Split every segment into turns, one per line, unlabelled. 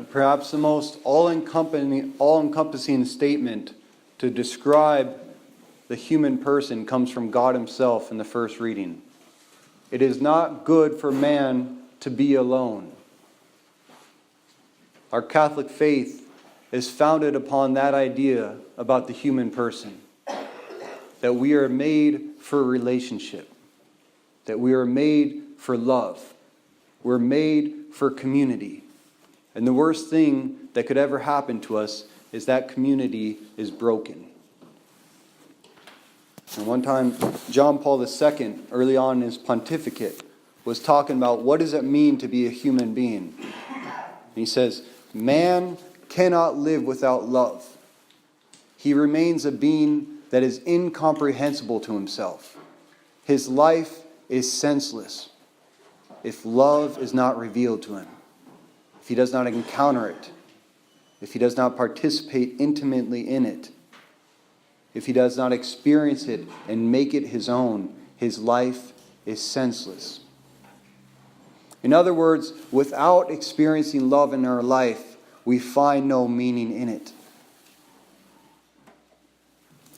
Perhaps the most all-encompassing statement to describe the human person comes from God himself in the first reading. It is not good for man to be alone. Our Catholic faith is founded upon that idea about the human person. That we are made for relationship. That we are made for love. We're made for community. And the worst thing that could ever happen to us is that community is broken. And one time, John Paul II, early on in his pontificate, was talking about what does it mean to be a human being. And he says, man cannot live without love. He remains a being that is incomprehensible to himself. His life is senseless if love is not revealed to him, if he does not encounter it, if he does not participate intimately in it, if he does not experience it and make it his own, his life is senseless. In other words, without experiencing love in our life, we find no meaning in it.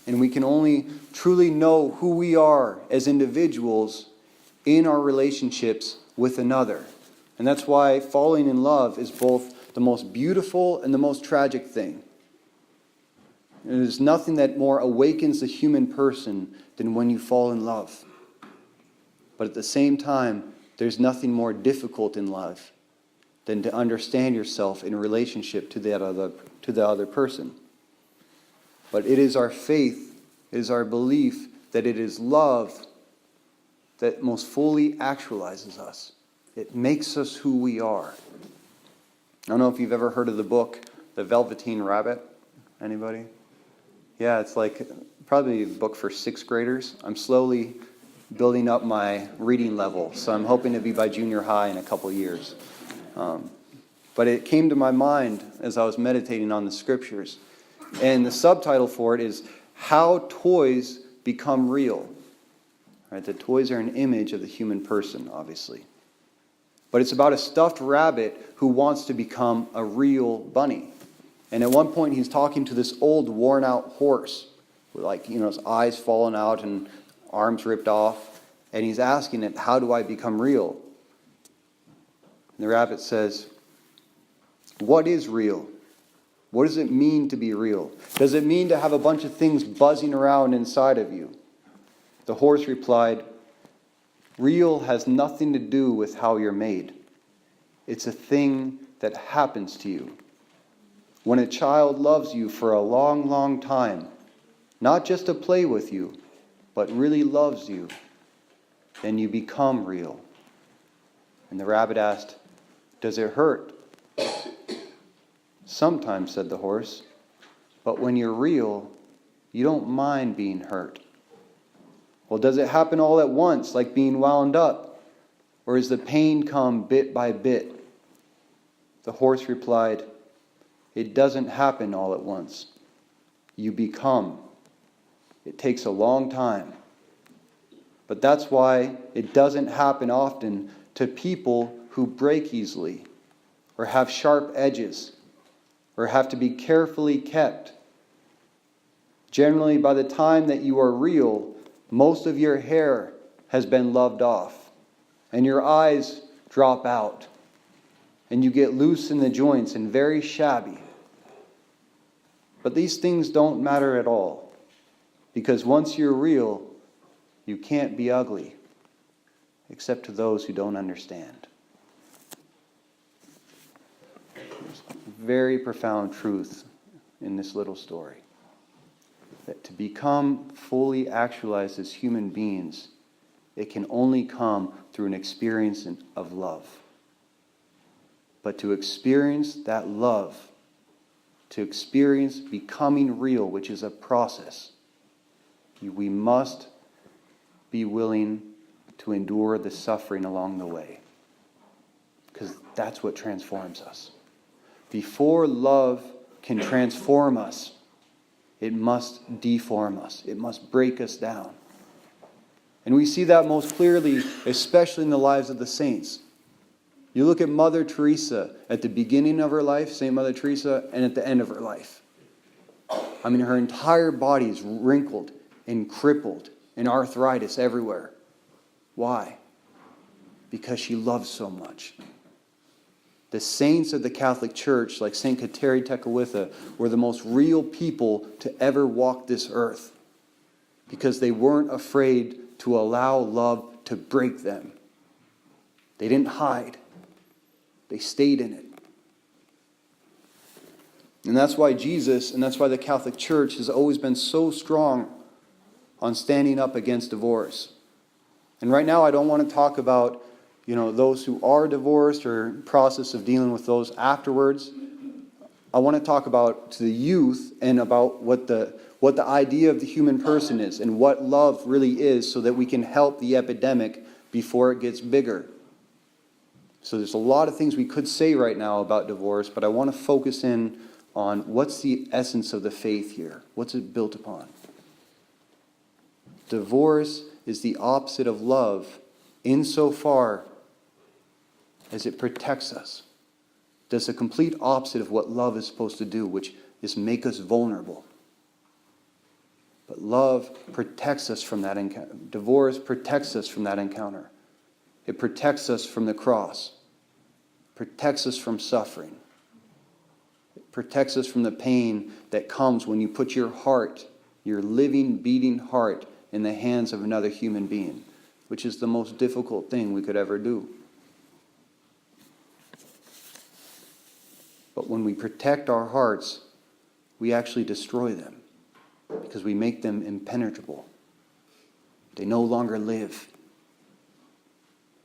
And we can only truly know who we are as individuals in our relationships with another. And that's why falling in love is both the most beautiful and the most tragic thing. There's nothing that more awakens the human person than when you fall in love. But at the same time, there's nothing more difficult in love than to understand yourself in relationship to the other person. But it is our faith, it is our belief that it is love that most fully actualizes us. It makes us who we are. I don't know if you've ever heard of the book, The Velveteen Rabbit. Anybody? Yeah, it's like probably a book for 6th graders. I'm slowly building up my reading level, so I'm hoping to be by junior high in a couple years. But it came to my mind as I was meditating on the scriptures. And the subtitle for it is How Toys Become Real. Right, the toys are an image of the human person, obviously. But it's about a stuffed rabbit who wants to become a real bunny. And at one point he's talking to this old worn out horse with his eyes falling out and arms ripped off. And he's asking it, how do I become real? And the rabbit says, what is real? What does it mean to be real? Does it mean to have a bunch of things buzzing around inside of you? The horse replied, real has nothing to do with how you're made. It's a thing that happens to you. When a child loves you for a long, long time, not just to play with you, but really loves you, then you become real. And the rabbit asked, does it hurt? Sometimes, said the horse, but when you're real, you don't mind being hurt. Well, does it happen all at once, like being wound up? Or does the pain come bit by bit? The horse replied, it doesn't happen all at once. You become. It takes a long time. But that's why it doesn't happen often to people who break easily, or have sharp edges, or have to be carefully kept. Generally, by the time that you are real, most of your hair has been loved off, and your eyes drop out, and you get loose in the joints and very shabby. But these things don't matter at all, because once you're real, you can't be ugly, except to those who don't understand. There's a very profound truth in this little story. That to become fully actualized as human beings, it can only come through an experience of love. But to experience that love, to experience becoming real, which is a process, we must be willing to endure the suffering along the way. Because that's what transforms us. Before love can transform us, it must deform us. It must break us down. And we see that most clearly, especially in the lives of the saints. You look at Mother Teresa at the beginning of her life, St. Mother Teresa, and at the end of her life. I mean, her entire body is wrinkled and crippled and arthritis everywhere. Why? Because she loves so much. The saints of the Catholic Church, like St. Kateri Tekakwitha, were the most real people to ever walk this earth because they weren't afraid to allow love to break them. They didn't hide. They stayed in it. And that's why Jesus, and that's why the Catholic Church has always been so strong on standing up against divorce. And right now I don't want to talk about, those who are divorced or process of dealing with those afterwards. I want to talk about to the youth and about what the idea of the human person is and what love really is so that we can help the epidemic before it gets bigger. So there's a lot of things we could say right now about divorce, but I want to focus in on what's the essence of the faith here. What's it built upon? Divorce is the opposite of love insofar as it protects us. Does the complete opposite of what love is supposed to do, which is make us vulnerable. But love protects us from that encounter. Divorce protects us from that encounter. It protects us from the cross. It protects us from suffering. It protects us from the pain that comes when you put your heart, your living, beating heart, in the hands of another human being, which is the most difficult thing we could ever do. But when we protect our hearts, we actually destroy them because we make them impenetrable. They no longer live,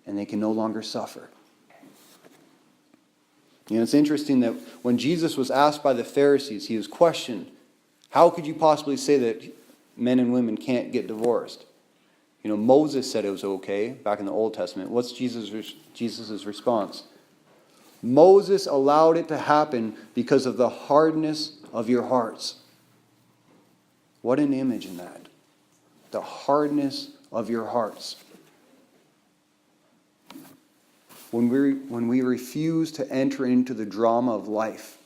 and they can no longer suffer. It's interesting that when Jesus was asked by the Pharisees, he was questioned, how could you possibly say that men and women can't get divorced? Moses said it was okay back in the Old Testament. What's Jesus' response? Moses allowed it to happen because of the hardness of your hearts. What an image in that. The hardness of your hearts. When we refuse to enter into the drama of life,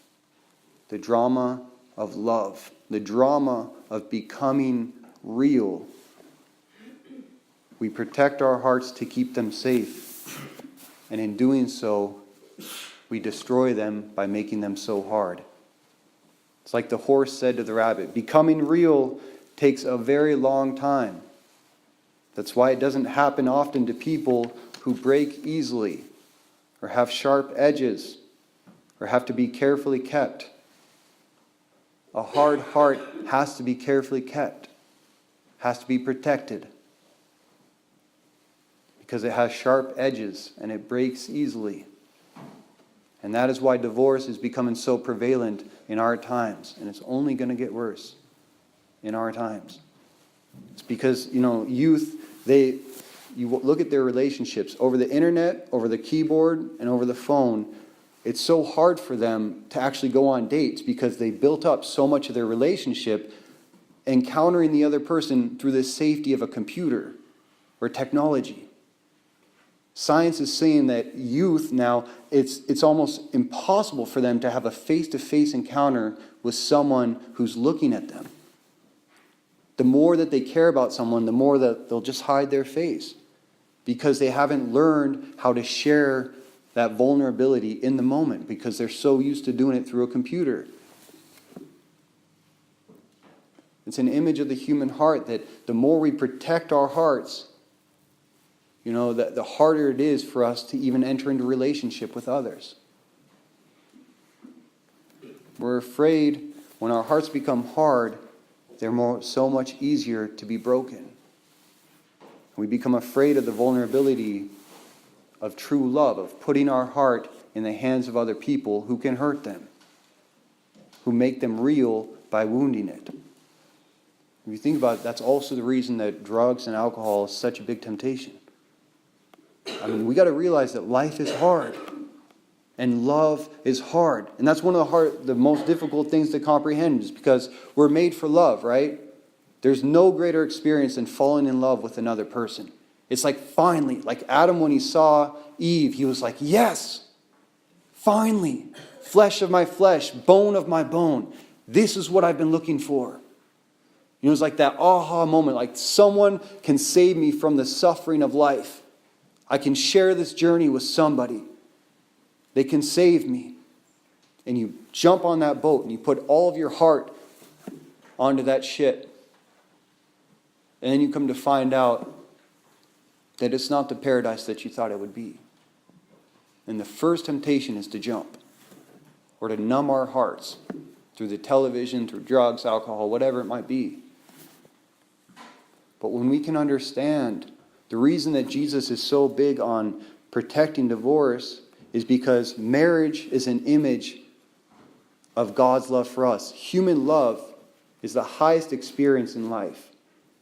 the drama of love, the drama of becoming real, we protect our hearts to keep them safe. And in doing so, we destroy them by making them so hard. It's like the horse said to the rabbit, becoming real takes a very long time. That's why it doesn't happen often to people who break easily, or have sharp edges, or have to be carefully kept. A hard heart has to be carefully kept, has to be protected, because it has sharp edges and it breaks easily. And that is why divorce is becoming so prevalent in our times, and it's only going to get worse in our times. It's because, youth, you look at their relationships over the internet, over the keyboard, and over the phone. It's so hard for them to actually go on dates because they built up so much of their relationship encountering the other person through the safety of a computer or technology. Science is saying that youth now, it's almost impossible for them to have a face-to-face encounter with someone who's looking at them. The more that they care about someone, the more that they'll just hide their face because they haven't learned how to share that vulnerability in the moment because they're so used to doing it through a computer. It's an image of the human heart that the more we protect our hearts, the harder it is for us to even enter into relationship with others. We're afraid when our hearts become hard, they're so much easier to be broken. We become afraid of the vulnerability of true love, of putting our heart in the hands of other people who can hurt them, who make them real by wounding it. If you think about it, that's also the reason that drugs and alcohol is such a big temptation. We got to realize that life is hard and love is hard. And that's one of the most difficult things to comprehend is because we're made for love, right? There's no greater experience than falling in love with another person. It's like finally, like Adam when he saw Eve, he was like, yes, finally, flesh of my flesh, bone of my bone. This is what I've been looking for. It was like that aha moment, like someone can save me from the suffering of life. I can share this journey with somebody. They can save me. And you jump on that boat and you put all of your heart onto that shit. And then you come to find out that it's not the paradise that you thought it would be. And the first temptation is to jump or to numb our hearts through the television, through drugs, alcohol, whatever it might be. But when we can understand the reason that Jesus is so big on protecting divorce is because marriage is an image of God's love for us. Human love is the highest experience in life.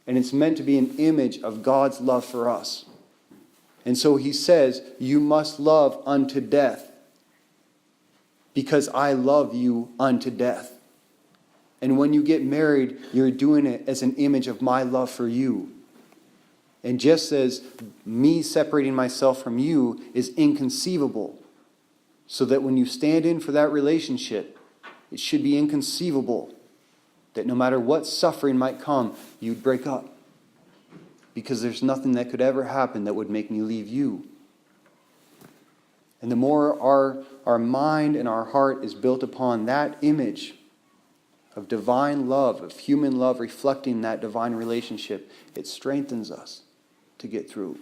And it's meant to be an image of God's love for us. And so he says, you must love unto death, because I love you unto death. And when you get married, you're doing it as an image of my love for you. And just as me separating myself from you is inconceivable, so that when you stand in for that relationship, it should be inconceivable that no matter what suffering might come, you'd break up. Because there's nothing that could ever happen that would make me leave you. And the more our mind and our heart is built upon that image of divine love, of human love reflecting that divine relationship, it strengthens us to get through.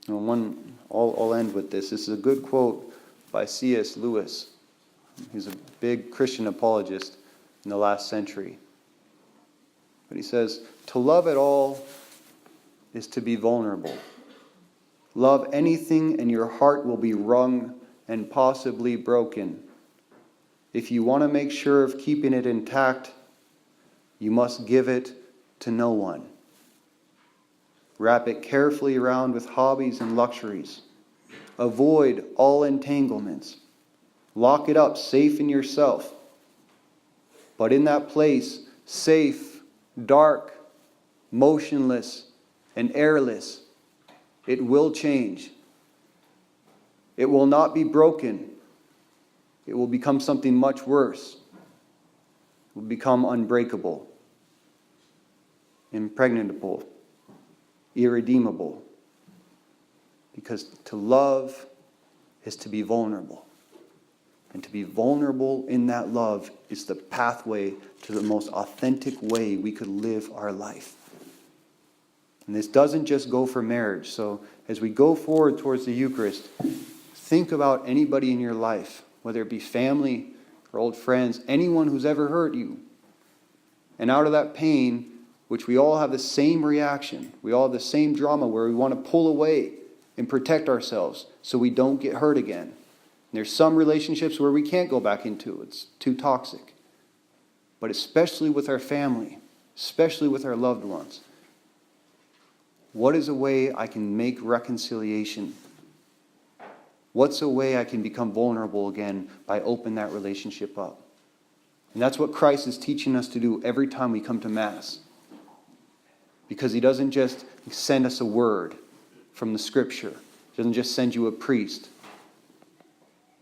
And I'll end with this. This is a good quote by C.S. Lewis. He's a big Christian apologist in the last century. But he says, to love at all is to be vulnerable. Love anything and your heart will be wrung and possibly broken. If you want to make sure of keeping it intact, you must give it to no one. Wrap it carefully around with hobbies and luxuries. Avoid all entanglements. Lock it up safe in yourself. But in that place, safe, dark, motionless, and airless, it will change. It will not be broken. It will become something much worse. It will become unbreakable, impregnable, irredeemable. Because to love is to be vulnerable. And to be vulnerable in that love is the pathway to the most authentic way we could live our life. And this doesn't just go for marriage. So as we go forward towards the Eucharist, think about anybody in your life, whether it be family or old friends, anyone who's ever hurt you. And out of that pain, which we all have the same reaction, we all have the same drama where we want to pull away and protect ourselves so we don't get hurt again. And there's some relationships where we can't go back into. It's too toxic. But especially with our family, especially with our loved ones, what is a way I can make reconciliation? What's a way I can become vulnerable again by opening that relationship up? And that's what Christ is teaching us to do every time we come to Mass. Because he doesn't just send us a word from the Scripture. He doesn't just send you a priest.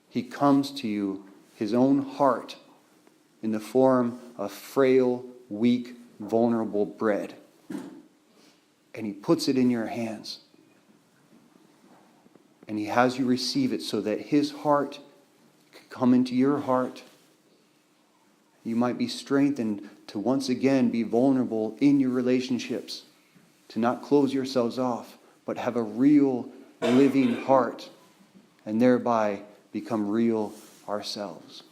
He comes to you, his own heart, in the form of frail, weak, vulnerable bread. And he puts it in your hands. And he has you receive it so that his heart can come into your heart. You might be strengthened to once again be vulnerable in your relationships. To not close yourselves off, but have a real, living heart. And thereby become real ourselves.